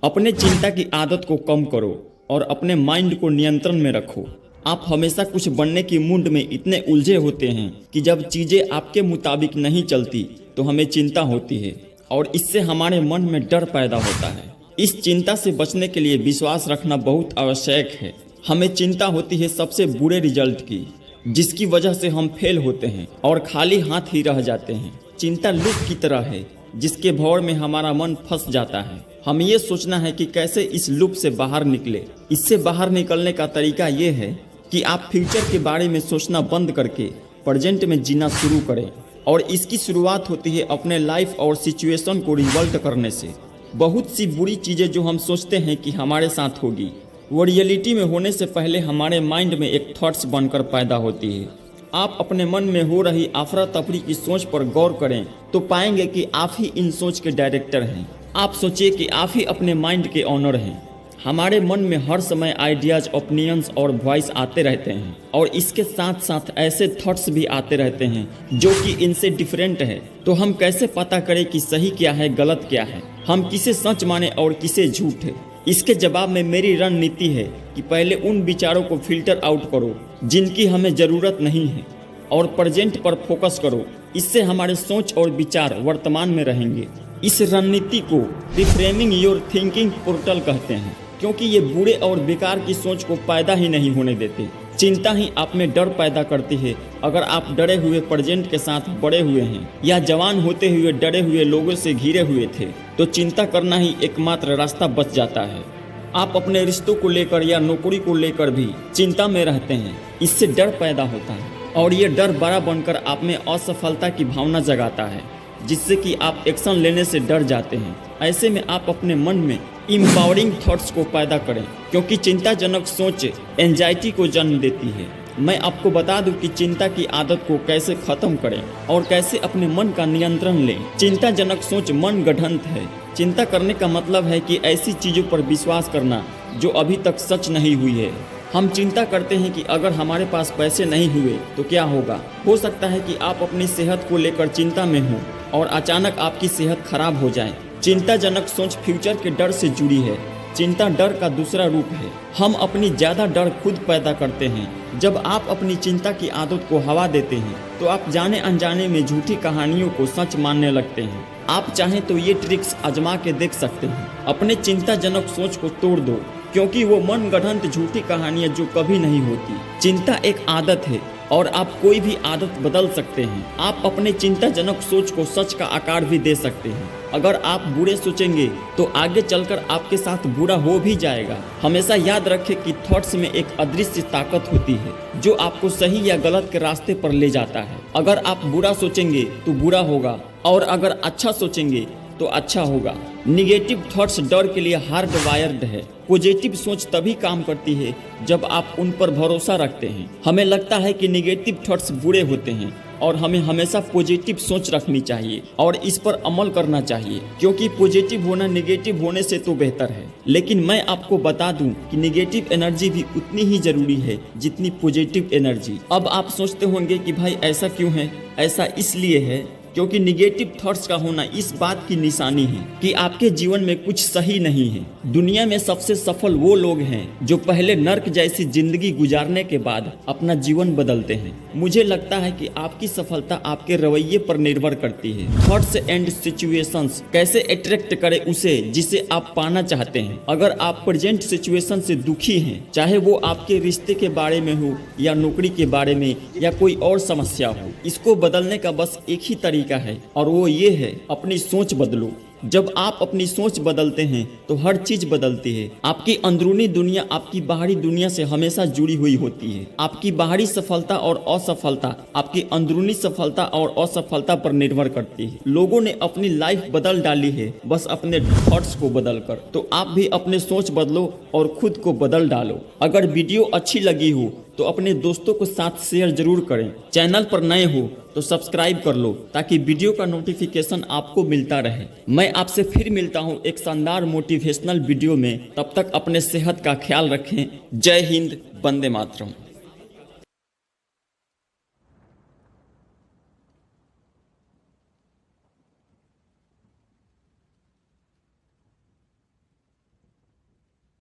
अपने चिंता की आदत को कम करो और अपने माइंड को नियंत्रण में रखो। आप हमेशा कुछ बनने की मूड में इतने उलझे होते हैं कि जब चीज़ें आपके मुताबिक नहीं चलती तो हमें चिंता होती है और इससे हमारे मन में डर पैदा होता है। इस चिंता से बचने के लिए विश्वास रखना बहुत आवश्यक है। हमें चिंता होती है सबसे बुरे रिजल्ट की, जिसकी वजह से हम फेल होते हैं और खाली हाथ ही रह जाते हैं। चिंता लूप की तरह है जिसके भौर में हमारा मन फंस जाता है। हमें ये सोचना है कि कैसे इस लूप से बाहर निकले। इससे बाहर निकलने का तरीका ये है कि आप फ्यूचर के बारे में सोचना बंद करके प्रेजेंट में जीना शुरू करें, और इसकी शुरुआत होती है अपने लाइफ और सिचुएशन को रिवॉल्ट करने से। बहुत सी बुरी चीज़ें जो हम सोचते हैं कि हमारे साथ होगी, वो रियलिटी में होने से पहले हमारे माइंड में एक थॉट्स बनकर पैदा होती है। आप अपने मन में हो रही अफरा तफरी की सोच पर गौर करें तो पाएंगे कि आप ही इन सोच के डायरेक्टर हैं। आप सोचिए कि आप ही अपने माइंड के ऑनर हैं। हमारे मन में हर समय आइडियाज़, ओपिनियंस और वॉइस आते रहते हैं, और इसके साथ साथ ऐसे थॉट्स भी आते रहते हैं जो कि इनसे डिफरेंट है। तो हम कैसे पता करें कि सही क्या है, गलत क्या है, हम किसे सच माने और किसे झूठ है? इसके जवाब में मेरी रणनीति है कि पहले उन विचारों को फिल्टर आउट करो जिनकी हमें ज़रूरत नहीं है, और प्रेजेंट पर फोकस करो। इससे हमारे सोच और विचार वर्तमान में रहेंगे। इस रणनीति को रिफ्रेमिंग योर थिंकिंग पोर्टल कहते हैं, क्योंकि ये बुरे और बेकार की सोच को पैदा ही नहीं होने देते। चिंता ही आप में डर पैदा करती है। अगर आप डरे हुए प्रेजेंट के साथ बड़े हुए हैं या जवान होते हुए डरे हुए लोगों से घिरे हुए थे, तो चिंता करना ही एकमात्र रास्ता बच जाता है। आप अपने रिश्तों को लेकर या नौकरी को लेकर भी चिंता में रहते हैं। इससे डर पैदा होता है, और ये डर बड़ा बनकर आप में असफलता की भावना जगाता है, जिससे कि आप एक्शन लेने से डर जाते हैं। ऐसे में आप अपने मन में इम्पावरिंग थॉट्स को पैदा करें, क्योंकि चिंताजनक सोच एंजाइटी को जन्म देती है। मैं आपको बता दूं कि चिंता की आदत को कैसे खत्म करें और कैसे अपने मन का नियंत्रण लें। चिंताजनक सोच मन गढ़ंत है। चिंता करने का मतलब है कि ऐसी चीज़ों पर विश्वास करना जो अभी तक सच नहीं हुई है। हम चिंता करते हैं कि अगर हमारे पास पैसे नहीं हुए तो क्या होगा। हो सकता है कि आप अपनी सेहत को लेकर चिंता में हो और अचानक आपकी सेहत खराब हो जाए। चिंताजनक सोच फ्यूचर के डर से जुड़ी है। चिंता डर का दूसरा रूप है। हम अपनी ज़्यादा डर खुद पैदा करते हैं। जब आप अपनी चिंता की आदत को हवा देते हैं तो आप जाने अनजाने में झूठी कहानियों को सच मानने लगते हैं। आप चाहें तो ये ट्रिक्स आजमा के देख सकते हैं। अपने चिंताजनक सोच को तोड़ दो, क्योंकि वो मन गढ़ंत झूठी कहानियाँ जो कभी नहीं होती। चिंता एक आदत है और आप कोई भी आदत बदल सकते हैं। आप अपने चिंताजनक सोच को सच का आकार भी दे सकते हैं। अगर आप बुरे सोचेंगे तो आगे चलकर आपके साथ बुरा हो भी जाएगा। हमेशा याद रखें कि थॉट्स में एक अदृश्य ताकत होती है जो आपको सही या गलत के रास्ते पर ले जाता है। अगर आप बुरा सोचेंगे तो बुरा होगा, और अगर अच्छा सोचेंगे तो अच्छा होगा। निगेटिव थॉट्स डर के लिए हार्ड वायर्ड है। पॉजिटिव सोच तभी काम करती है जब आप उन पर भरोसा रखते हैं। हमें लगता है कि निगेटिव थॉट्स बुरे होते हैं, और हमें हमेशा पॉजिटिव सोच रखनी चाहिए और इस पर अमल करना चाहिए, क्योंकि पॉजिटिव होना निगेटिव होने से तो बेहतर है। लेकिन मैं आपको बता दूं कि निगेटिव एनर्जी भी उतनी ही जरूरी है जितनी पॉजिटिव एनर्जी। अब आप सोचते होंगे कि भाई ऐसा क्यों है? ऐसा इसलिए है क्योंकि निगेटिव थॉट्स का होना इस बात की निशानी है कि आपके जीवन में कुछ सही नहीं है। दुनिया में सबसे सफल वो लोग हैं जो पहले नर्क जैसी जिंदगी गुजारने के बाद अपना जीवन बदलते हैं। मुझे लगता है कि आपकी सफलता आपके रवैये पर निर्भर करती है। थॉट्स एंड सिचुएशंस कैसे अट्रैक्ट करें उसे जिसे आप पाना चाहते हैं। अगर आप प्रेजेंट सिचुएशन से दुखी हैं, चाहे वो आपके रिश्ते के बारे में हो या नौकरी के बारे में या कोई और समस्या हो, इसको बदलने का बस एक ही तरीका है, और वो ये है अपनी सोच बदलो। जब आप अपनी सोच बदलते हैं तो हर चीज बदलती है। आपकी अंदरूनी दुनिया आपकी बाहरी दुनिया से हमेशा जुड़ी हुई होती है। आपकी बाहरी सफलता और असफलता आपकी अंदरूनी सफलता और असफलता पर निर्भर करती है। लोगों ने अपनी लाइफ बदल डाली है बस अपने थॉट्स को बदलकर। तो आप भी अपने सोच बदलो और खुद को बदल डालो। अगर वीडियो अच्छी लगी हो तो अपने दोस्तों के साथ शेयर जरूर करें। चैनल पर नए हो तो सब्सक्राइब कर लो ताकि वीडियो का नोटिफिकेशन आपको मिलता रहे। मैं आपसे फिर मिलता हूँ एक शानदार मोटिवेशनल वीडियो में। तब तक अपने सेहत का ख्याल रखें। जय हिंद, वंदे मातरम।